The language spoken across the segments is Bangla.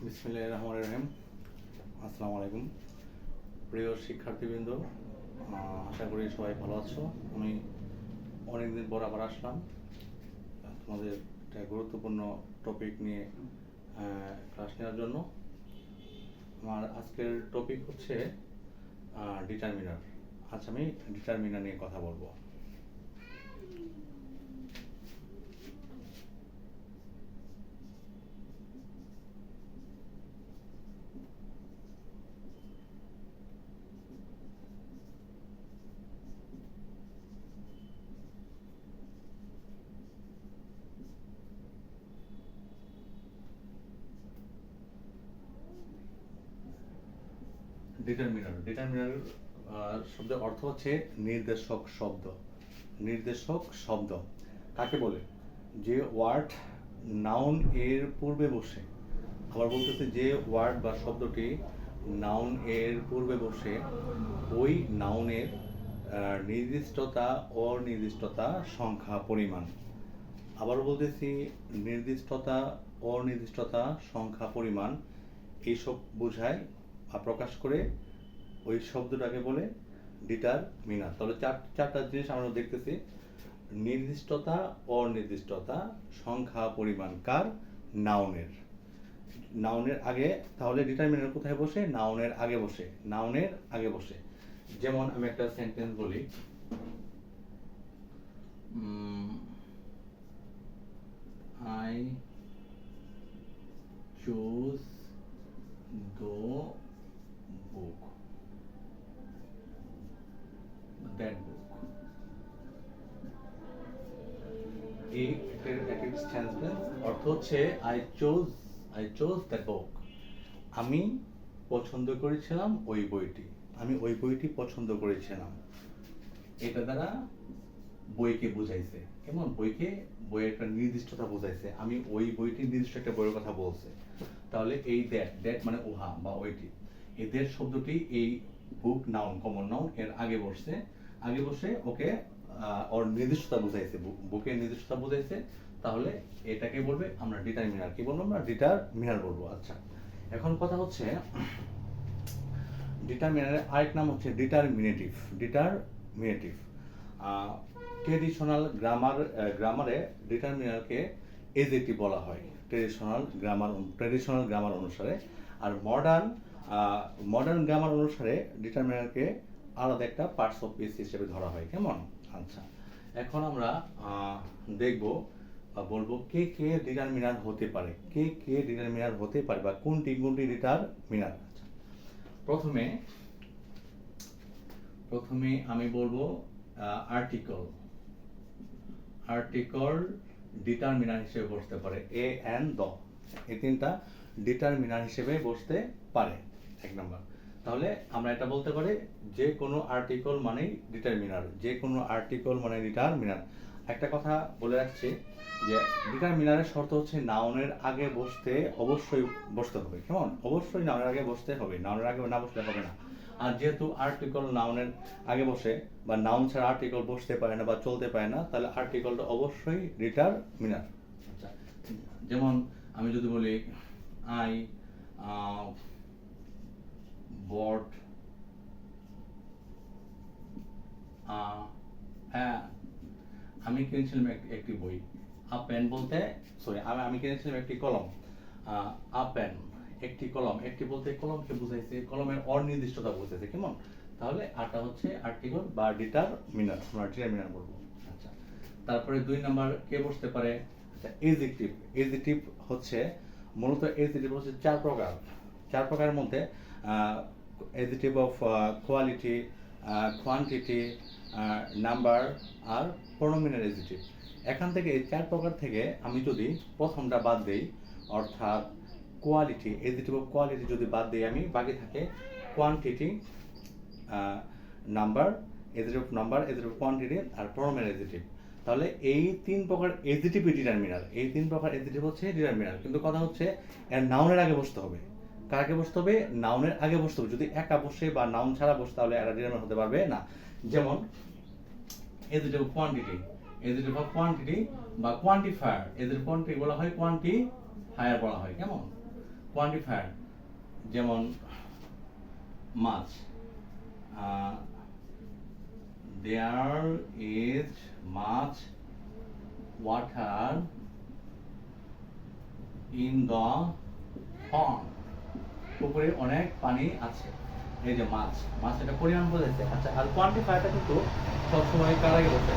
বিসমিল্লাহির রহমানির রহিম। আসসালামু আলাইকুম প্রিয় শিক্ষার্থীবৃন্দ, আশা করি সবাই ভালো আছো। আমি অনেকদিন পর আবার আসলাম তোমাদের একটা গুরুত্বপূর্ণ টপিক নিয়ে ক্লাস নেওয়ার জন্য। আমার আজকের টপিক হচ্ছে ডিটারমিনার। আজ আমি ডিটারমিনার নিয়ে কথা বলবো। ডিটারমিনার শব্দের অর্থ হচ্ছে নির্দেশক শব্দ। নির্দেশক শব্দ কাকে বলে? যে ওয়ার্ড নাউন এর পূর্বে বসে, আবার বলতেছে যে ওয়ার্ড বা শব্দটি নাউন এর পূর্বে বসে ওই নাউনের নির্দিষ্টতা অনির্দিষ্টতা সংখ্যা পরিমাণ। আবারও বলতেছি, নির্দিষ্টতা অনির্দিষ্টতা সংখ্যা পরিমাণ এইসব বোঝায় বা প্রকাশ করে ওই শব্দটাকে বলে ডিটারমিনার। তাহলে চারটা জিনিস আমরা দেখতেছি: নির্দিষ্টতা অনির্দিষ্টতা সংখ্যা পরিমাণ। কার? নাউনের। নাউনের আগে। তাহলে ডিটারমিনার কোথায় বসে? নাউনের আগে বসে। নাউনের আগে বসে। যেমন আমি একটা সেন্টেন্স বলি, I chose the book, that book. এই একটা সেন্টেন্স অর্থ হচ্ছে I chose that book. আমি পছন্দ করেছিলাম ওই বইটি। আমি ওই বইটি পছন্দ করেছিলাম। এটা দ্বারা বইকে বুঝাইছে। কেমন? বইয়ের একটা নির্দিষ্টতা বুঝাইছে। আমি ওই বইটি নির্দিষ্ট একটা বইয়ের কথা বলছে। তাহলে এই দ্যাট মানে উহা বা ওইটি। এই দ্যাট শব্দটি এই বুক নাউন, কমন নাউন এর আগে বসে ওকে ওর নির্দিষ্টতা বুঝাইছে, বুকের নির্দিষ্টতা বুঝাইছে। তাহলে এটাকে বলবে আমরা ডিটারমিনার। কি বলবো? আমরা ডিটারমিনার বলবো। আচ্ছা, এখন কথা হচ্ছে ডিটারমিনারের আরেক নাম হচ্ছে ডিটারমিনেটিভ। ট্রেডিশনাল গ্রামারে ডিটারমিনারকে এজেক্টিভ বলা হয় ট্রেডিশনাল গ্রামার অনুসারে। আর মডার্ন গ্রামার অনুসারে ডিটারমিনারকে আলাদা একটা পার্টস অফ স্পিচ হিসেবে ধরা হয়। কেমন? আচ্ছা, এখন আমরা দেখব বা বলবো কে ডিটারমিনার হতে পারে, বা কোনটি ডিটারমিনার। আচ্ছা, প্রথমে আমি বলবো আর্টিকল ডিটারমিনার হিসেবে বসতে পারে। এ এন্ড দ, এই তিনটা ডিটারমিনার হিসেবে বসতে পারে। এক নাম্বার। তাহলে আমরা এটা বলতে পারি যে কোনো আর্টিকল মানেই ডিটারমিনার। একটা কথা বলে রাখছি যে ডিটারমিনারের শর্ত হচ্ছে নাউনের আগে অবশ্যই বসতে হবে। কেমন? অবশ্যই নাউনের আগে বসতে হবে, নাউনের আগে না বসলে হবে না। আর যেহেতু আর্টিকল নাউনের আগে বসে বা নাউন ছাড়া আর্টিকল বসতে পারে না বা চলতে পারে না, তাহলে আর্টিকলটা অবশ্যই ডিটারমিনার। আচ্ছা, যেমন আমি যদি বলি আই bought আমি কিনেছিলাম একটি বই। আ পেন বলতে আমি কিনেছিলাম একটি কলম। আ পেন, একটি কলম। একটি বলতে কলমকে বুঝাইছে, কলমের অনির্দিষ্টতা বুঝাইছে। কেমন? তাহলে আটা হচ্ছে আর্টিকল বা ডিটারমিনার, আমরা ডিটারমিনার বলবো। আচ্ছা, তারপরে 2 নাম্বার কে বসতে পারে? আচ্ছা, এডজেক্টিভ হচ্ছে মূলত হচ্ছে 4 প্রকারের মধ্যে adjective of quality, quantity, number আর প্রোনোমিনাল এডজেক্টিভ। এখান থেকে এই 4 প্রকার থেকে আমি যদি প্রথমটা বাদ দেই, অর্থাৎ কোয়ালিটি, এডজেক্টিভ অফ কোয়ালিটি যদি বাদ দিই আমি, বাকি থাকে quantity, number, adjective of quantity আর প্রোনোমিনাল এডজেক্টিভ। তাহলে এই 3 প্রকার এডজেক্টিভই ডিটারমিনার। এই 3 প্রকার এডজেক্টিভ হচ্ছে ডিটারমিনার। কিন্তু কথা হচ্ছে এর নাউনের আগে বসতে হবে। কার আগে বসতে হবে? নাউনের আগে বসতে হবে। যদি একা বসে বা নাউন ছাড়া বসে, তাহলে এরা ডিটারমিনার হতে পারবে না। যেমন এডজেক্টিভ অফ কোয়ান্টিটি বা কোয়ান্টিফায়ার। এদের কোয়ান্টিটি বলা হয়, কোয়ান্টিফায়ার বলা হয়। কেমন? কোয়ান্টিফায়ার যেমন much, there is much water in the pond, পুকুরে অনেক পানি আছে। এই যে মাছ, মাছ এটা পরিমাণ বোঝাচ্ছে। আচ্ছা, আর কোয়ান্টিফায়ারটা কিন্তু সবসময় কার আগে বসে?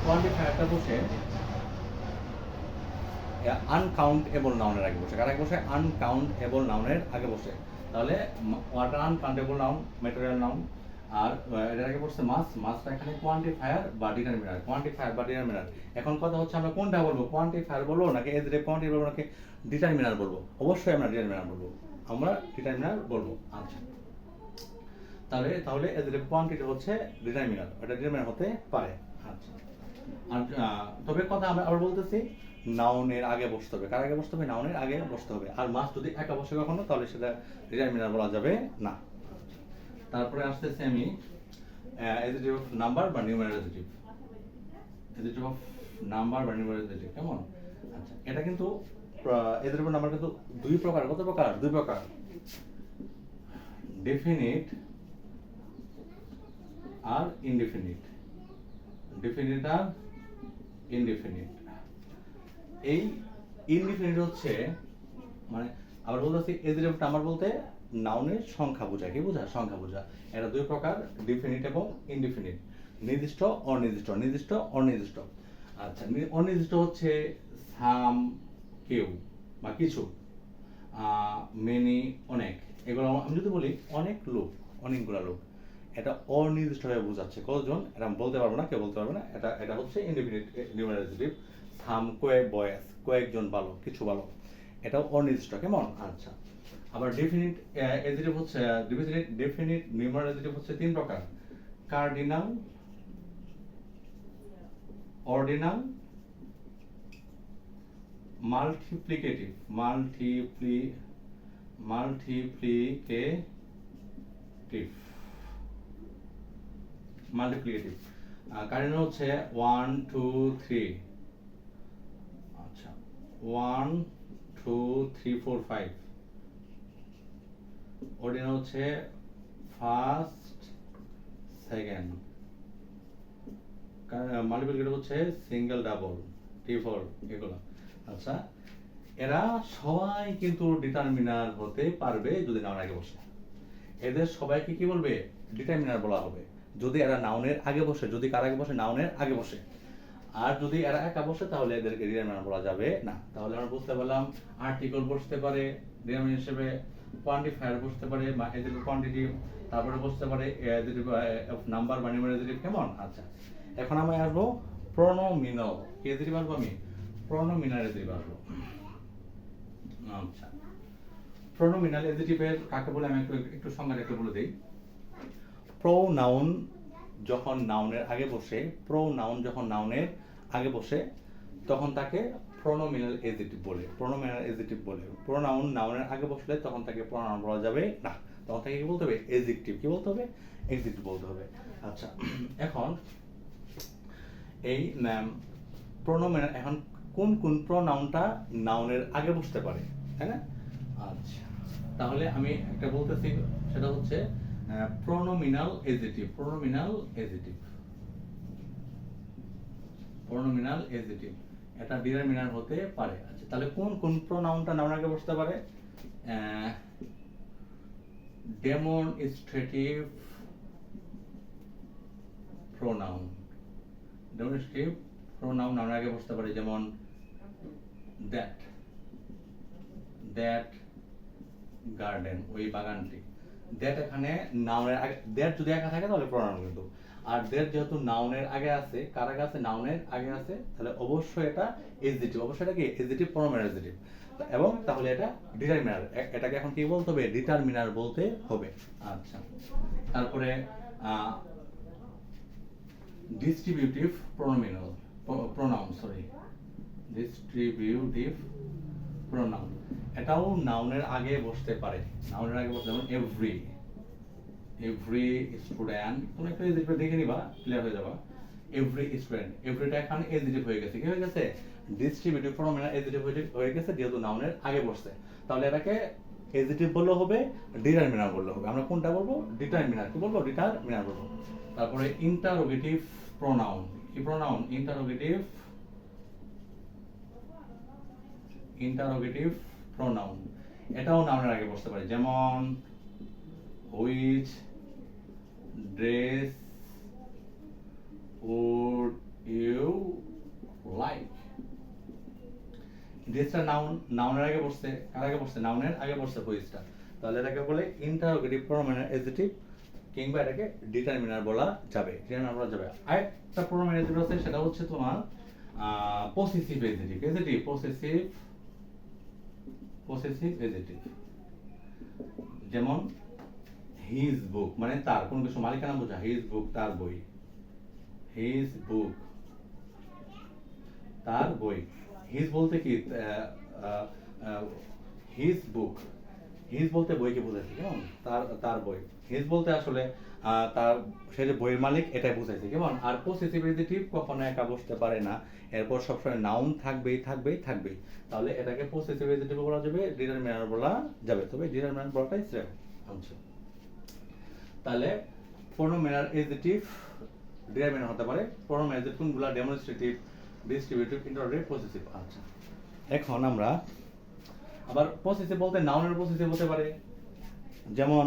কোয়ান্টিফায়ারটা বসে আনকাউন্টেবল নাউনের আগে বসে। কার আগে বসে? আনকাউন্টেবল নাউনের আগে বসে। তাহলে water uncountable noun, material noun. আর এটার আগে বসছে মাছ, মাছটা এখানে কোয়ান্টিফায়ার বা ডিটারমিনার, কোয়ান্টিফায়ার বা ডিটারমিনার। এখন কথা হচ্ছে আমরা কোনটা বলবো, কোয়ান্টিফায়ার বলবো নাকি এদের কোয়ান্টিটি বলবো নাকি ডিটারমিনার বলবো? অবশ্যই আমরা ডিটারমিনার বলবো, আমরা ডিটারমিনার বলবো। আচ্ছা, তাহলে তাহলে এদের কোয়ান্টিটি হচ্ছে ডিটারমিনার, এটা ডিটারমিনার হতে পারে। আচ্ছা, আর তবে কথা আমরা আবার বলতেছি নাউনের আগে বসতে হবে। কার আগে বসতে হবে? নাউনের আগে বসতে হবে। আর মাছ যদি একা বসে কখনো, তাহলে সেটা ডিটারমিনার বলা যাবে না। তারপরে আসতেছে আমি অ্যাডজেক্টিভ অফ নাম্বার বা numeral adjective. Adjective of number বা নিউমেরাল অ্যাডজেক্টিভ কেমন? আচ্ছা, এটা কিন্তু অ্যাডজেক্টিভ অফ নাম্বার কিন্তু দুই প্রকার। কত প্রকার? দুই প্রকার, ডেফিনিট আর ইনডেফিনিট। ডেফিনিট আর ইনডেফিনিট। এই ইনডেফিনিট হচ্ছে মানে আবার বলতেছি অ্যাডজেক্টিভ অফ নাম্বার বলতে নাউনের সংখ্যা বোঝায়। কি বোঝায়? সংখ্যা বোঝায়। এটা দুই প্রকার, ডেফিনিট এবং ইনডেফিনিট। নির্দিষ্ট, অনির্দিষ্ট। নির্দিষ্ট, অনির্দিষ্ট। আচ্ছা, অনির্দিষ্ট হচ্ছে সাম, কেউ বা কিছু, মেনি, অনেক। এগুলো আমি যদি বলি অনেক লোক, অনেকগুলো লোক, এটা অনির্দিষ্টভাবে বোঝাচ্ছে। কতজন এটা বলতে পারবো না, কেউ বলতে পারবে না। এটা এটা হচ্ছে ইনডেফিনিট নিউমেরাল অ্যাডজেক্টিভ। সাম, কয়েক, বয়েস, কয়েকজন বালক, কিছু বালক, এটাও অনির্দিষ্ট। কেমন? আচ্ছা, আবার ডেফিনিট অ্যাডজেক্টিভ হচ্ছে ডেফিনিট নিউমেরাল অ্যাডজেক্টিভ হচ্ছে তিন প্রকার, cardinal, ordinal, multiplicative. Multiplicative. Cardinal হচ্ছে 1 2 3। আচ্ছা, 1 2 3 4 5। অর্ডিনাল হচ্ছে ফার্স্ট, সেকেন্ড। মাল্টিপ্লিকেটিভ হচ্ছে সিঙ্গেল, ডাবল, ট্রিপল, এগুলো। আচ্ছা, এরা সবাই কিন্তু ডিটারমিনার হতে পারবে যদি নাউন আগে বসে। এদের সবাইকে কি বলবে? ডিটারমিনার বলা হবে যদি এরা নাউনের আগে বসে। যদি কার আগে বসে? নাউনের আগে বসে। আর যদি এরা একা বসে তাহলে এদেরকে ডিটারমিনার বলা যাবে না। তাহলে আমরা বুঝতে পারলাম আর্টিকেল বসতে পারে ডিটারমিনার হিসেবে, কোয়ান্টিফায়ার বসতে পারে বা এদের কোয়ান্টিটি, তারপরে বসতে পারে অ্যাডজেক্টিভ অফ নাম্বার বা নিউমেরাল অ্যাডজেক্টিভ। কেমন? আচ্ছা, এখন আমি আসবো প্রোনোমিনাল। কি অ্যাডজেক্টিভ আসবো? আমি প্রোনোমিনাল অ্যাডজেক্টিভ আসবো। আচ্ছা, প্রোনোমিনাল অ্যাডজেক্টিভের কাকে বলে আমি একটু সংজ্ঞাটা একটু বলে দেই। প্রোনাউন যখন নাউনের আগে বসে, প্রোনাউন যখন নাউনের আগে বসে তখন তাকে প্রোনোমিনাল অ্যাডজেক্টিভ বলে। প্রোনোমিনাল অ্যাডজেক্টিভ বলে। প্রোনাউন নাউনের আগে বসলে তখন তাকে প্রোনাউন বলা যাবে না, তখন তাকে কি বলতে হবে? অ্যাডজেক্টিভ। কি বলতে হবে? অ্যাডজেক্টিভ বলতে হবে। আচ্ছা, এখন এই প্রোনোমিনাল, এখন কোন কোন প্রোনাউনটা নাউনের আগে বসতে পারে, তাই না? আচ্ছা, তাহলে আমি একটা বলতেছি, সেটা হচ্ছে pronominal adjective. Pronominal adjective, pronominal adjective, এটা ডিটারমিনার হতে পারে। আচ্ছা, তাহলে কোন কোন প্রোনাউনটা নাউনের আগে বসতে পারে? Demonstrative pronoun. ডেমনস্ট্রেটিভ প্রোনাউন নাউনের আগে বসতে পারে, যেমন দ্যাট, দ্যাট গার্ডেন, ওই বাগানটি। দ্যাট এখানে নাউনের আগে, দ্যাট যদি একা থাকে তাহলে প্রোনাউন কিন্তু। আর দ্যাট যেহেতু নাউনের আগে আছে, কার আগে আছে? নাউনের আগে আছে, তাহলে অবশ্যই এটা অ্যাডজেক্টিভ। অবশ্যই এটা কি? Adjective, pronominal adjective. এবং তাহলে এটা ডিটারমিনার। এটাকে এখন কি বলতে হবে? ডিটারমিনার বলতে হবে। আচ্ছা, তারপরে distributive pronominal pronoun, sorry, distributive pronoun, এটাও নাউনের আগে বসতে পারে। নাউনের আগে বসতে, যেমন এভরি স্টুডেন্ট। তুমি একটু দেখে নিবা, ক্লিয়ার হয়ে যাবা। এভরি স্টুডেন্ট, এভরিটা এখানে এজিটিভ হয়ে গেছে, কি হয়ে গেছে, ডিস্ট্রিবিউটিভ প্রোনাউন এজিটিভ হয়ে গেছে যেহেতু নাউনের আগে বসছে, তাহলে এটাকে এজিটিভ বললেও হবে, ডিটারমিনার বললেও হবে। আমরা কোনটা বলবো, ডিটারমিনার, কি বলবো, ডিটারমিনার বলবো। তারপরে ইন্টারোগেটিভ প্রোনাউন, কি প্রোনাউন, ইন্টারোগেটিভ প্রোনাউন, এটাও নাউনের আগে বসতে পারে, যেমন which dress would you like. ড্রেসটা নাউনের আগে বসছে, কার আগে বসছে, নাউনের আগে বসছে হুইচটা, তাহলে এটাকে বলে ইন্টারোগেটিভ প্রোনাউন এডজেক্টিভ, কিংবা এটাকে ডিটারমিনার বলা যাবে, ডিটারমিনার বলা যাবে। আরেকটা প্রোনাউন এডজেক্টিভ আছে, সেটা হচ্ছে তোমার পসেসিভ এডজেক্টিভ, পসেসিভ এডজেক্টিভ, যেমন হিজ বুক, মানে তার কোন কিছু মালিকানা বোঝা, হিজ বুক তার বই, হিজ বুক তার বই। হিজ বলতে কি, হিজ বুক, হিজ বলতে বইকে বোঝাইছে, কেমন, তার বই। হিজ বলতে আসলে তার, সে যে বইয়ের মালিক এটাই বোঝাইছে, কেমন। আর পসেসিভ এডজেক্টিভ কখনো একা বসতে পারে না, এরপর সবসময় নাউন থাকবেই। তাহলে এটাকে পসেসিভ এডজেক্টিভ বলা যাবে, ডিটারমিনার বলা যাবে, তবে ডিটারমিনার বলাটাই শ্রেয়। আচ্ছা, তাহলে প্রোনোমিনার এডজেক্টিভ ডিটারমিনার হতে পারে। প্রোনোমিনার এডজেক্টিভ কোনগুলো, ডেমনস্ট্রেটিভ, ডিস্ট্রিবিউটিভ, ইন্টারোগেটিভ, পসেসিভ। আচ্ছা, এখন আমরা আবার পসেসিভ বলতে নাউনের পসেসিভ হতে পারে, যেমন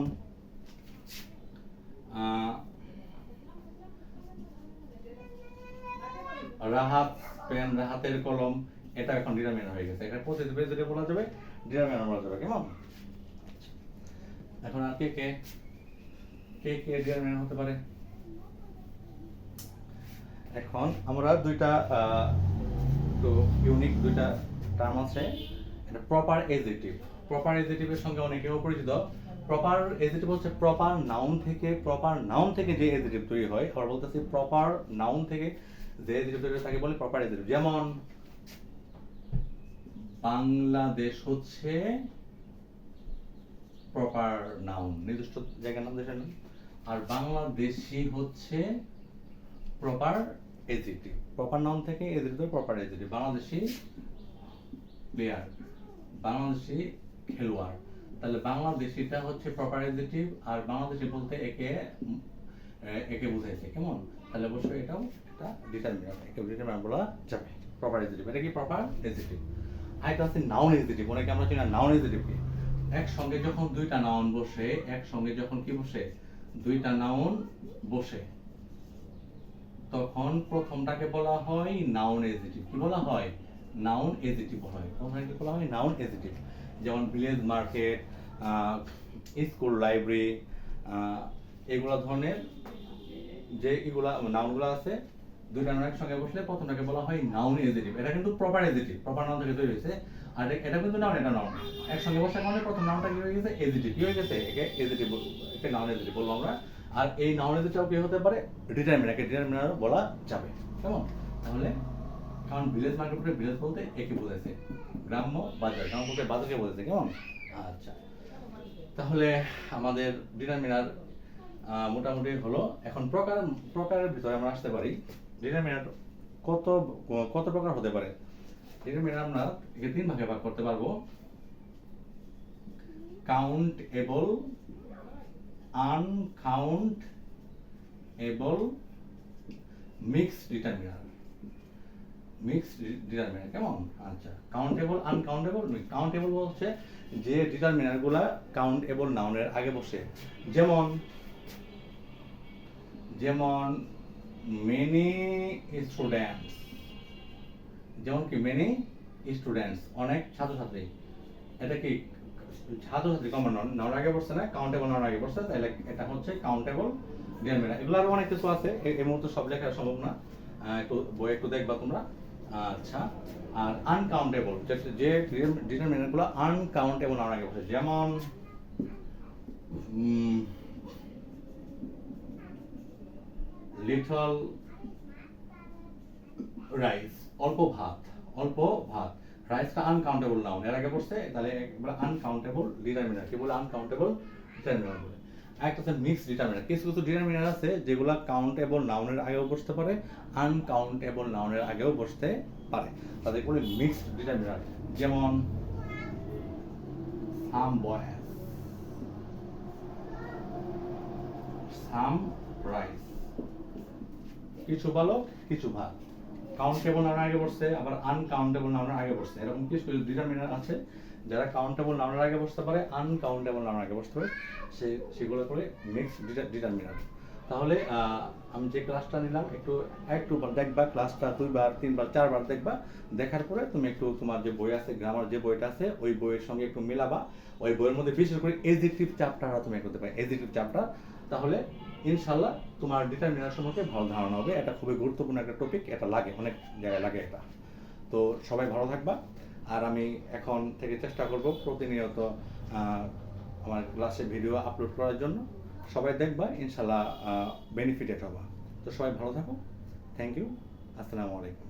রাহাত পেন, রাহাতের কলম, এটা এখন ডিটারমিনার হয়ে গেছে, এটা পসেসিভ এডজেক্টিভ বলা যাবে, ডিটারমিনার বলা যাবে, কেমন। এখন আর কে ডিটারমিনার হতে পারে। এখন আমরা দুইটা তো ইউনিক দুইটা টার্ম আছে, এটা প্রপার এডজেক্টিভ। প্রপার এডজেক্টিভের সঙ্গে অনেকেও পরিচিত। প্রপার এডজেক্টিভ হচ্ছে প্রপার নাউন থেকে যে এডজেক্টিভ তৈরি হয়, আবার বলতেছি প্রপার নাউন থেকে যে এডজেক্টিভ তৈরি হয় তাকে বলে প্রপার এডজেক্টিভ। যেমন বাংলাদেশ হচ্ছে প্রপার নাউন, নির্দিষ্ট জায়গার নাম, দেশের নাম। আর বাংলাদেশি হচ্ছে প্রপার এডজেক্টিভ, প্রপার নাউন থেকে adjective proper adjective. Bangladeshi player, Bangladeshi খেলোয়াড়, তাহলে বাংলাদেশিটা হচ্ছে প্রপার এডজেক্টিভ, আর বাংলাদেশি বলতে একে বুঝাইছে, কেমন। তাহলে অবশ্যই এটাও একটা ডিটারমিনার, একে ডিটারমিনার বলা যাবে, প্রপার এডজেক্টিভ। এটা কি প্রপার এডজেক্টিভ। আরেকটা আছে নাউন এডজেক্টিভ, অনেকে আমরা চিনি নাউন এডজেক্টিভকে। একসঙ্গে যখন দুইটা নাউন বসে, একসঙ্গে যখন কি বসে, দুইটা নাউন বসে, তখন প্রথমটাকে বলা হয় নাউন এডজেক্টিভ। কি বলা হয়, নাউন এডজেক্টিভ বলা হয়। প্রথমটাকে বলা হয় নাউন এডজেক্টিভ। যেমন ভিলেজ মার্কেট, স্কুল লাইব্রেরি, এগুলা ধরনের যে এগুলা নাউনগুলো আছে, দুইটা নাউন একসঙ্গে বসলে প্রথমটাকে বলা হয় নাউন এডজেক্টিভ। এটা কিন্তু প্রপার এডজেক্টিভ, প্রপার নাউন থেকে তৈরি হয়েছে। আর এটা কিন্তু নাউন, এটা নাউন একসঙ্গে বসার কারণে প্রথম নাউনটা কি হয়ে গেছে, এডজেক্টিভ। কি হয়ে গেছে, একে এডজেক্টিভ, একে নাউন এডজেক্টিভ বলবো আমরা। আর এই নাউন এডজেক্টিভটাও কি হতে পারে, ডিটারমিনার, একে ডিটারমিনার বলা যাবে, কেমন। তাহলে কারণ ভিলেজ মার্কেট, ভিলেজ বলতে একে বোঝাইছে, গ্রাম্য বাজার, গ্রাম বলতে বাজারকে বোঝাইছে, কেমন। আচ্ছা, তাহলে আমাদের ডিটারমিনার মোটামুটি হলো। এখন প্রকারের ভিতরে আমরা আসতে পারি। ডিটারমিনার কত প্রকার হতে পারে। ডিটারমিনার আমরা একে তিন ভাগে ভাগ করতে পারবো: কাউন্টেবল, আনকাউন্টেবল, মিক্সড ডিটারমিনার। কেমন। আচ্ছা, কাউন্টেবল, আনকাউন্টেবল, মিক্সড। কাউন্টেবল হচ্ছে যে ডিটারমিনার গুলা কাউন্টেবল নাউনের আগে বসে, যেমন মেনি স্টুডেন্টস, যেমন কি মেনি স্টুডেন্টস, অনেক ছাত্রছাত্রী। এটা কি ছাত্রছাত্রী কমন নাউন আগে বসছে না, কাউন্টেবল নাউন আগে বসছে, তাহলে এটা হচ্ছে কাউন্টেবল ডিটারমিনার। এগুলো আরো অনেক কিছু আছে, এই মুহূর্তে সব লেখা সম্ভব না, একটু বই একটু দেখবা তোমরা। আচ্ছা, আর আনকাউন্টেবল, যে ডিটারমিনার গুলো আনকাউন্টেবল নাউন আগে বসে, যেমন লিটল রাইস, অল্প ভাত, রাইসটা আনকাউন্টেবল নাউন এর আগে বসছে, তাহলে একবার আনকাউন্টেবল ডিটারমিনার। কি বলে, আনকাউন্টেবল ডিটারমিনার বলে। একটা হচ্ছে মিক্স ডিটারমিনার। কিছু কিছু ডিটারমিনার আছে যেগুলো কাউন্টেবল নাউনের আগেও বসতে পারে, আনকাউন্টেবল নাউনের আগেও বসতে পারে, তাদের বলে মিক্স ডিটারমিনার। যেমন সাম বয়েজ, সাম রাইস, কিছু বালক কিছু ভাত। কাউন্টেবল নাউনের আগে বসছে, আবার আনকাউন্টেবল নাউনের আগে বসছে। এরকম কিছু কিছু ডিটারমিনার আছে যারা কাউন্টেবল নাউনের আগে বসতে পারে, আনকাউন্টেবল নাউনের আগে বসতে পারে, সেগুলো করে মিক্স ডিটারমিনার। তাহলে আমি যে ক্লাসটা নিলাম একটু একটু দেখবা, ক্লাসটা 2বার 3বার 4বার দেখবা। দেখার পরে তুমি একটু তোমার যে বই আছে, গ্রামার যে বইটা আছে, ওই বইয়ের সঙ্গে একটু মিলাবা। ওই বইয়ের মধ্যে বিশেষ করে এডজেক্টিভ চ্যাপ্টারটা তুমি করতে পারো, এডজেক্টিভ চ্যাপ্টার। তাহলে ইনশাল্লাহ তোমার ডিটারমিনার সম্পর্কে ভালো ধারণা হবে। এটা খুবই গুরুত্বপূর্ণ একটা টপিক, এটা লাগে, অনেক জায়গায় লাগে এটা। তো সবাই ভালো থাকবা। আর আমি এখন থেকে চেষ্টা করব প্রতিনিয়ত আমার ক্লাসে ভিডিও আপলোড করার জন্য। সবাই দেখবা, ইনশাল্লাহ বেনিফিটেড হবা। তো সবাই ভালো থাকো। Thank you. আসসালামু আলাইকুম।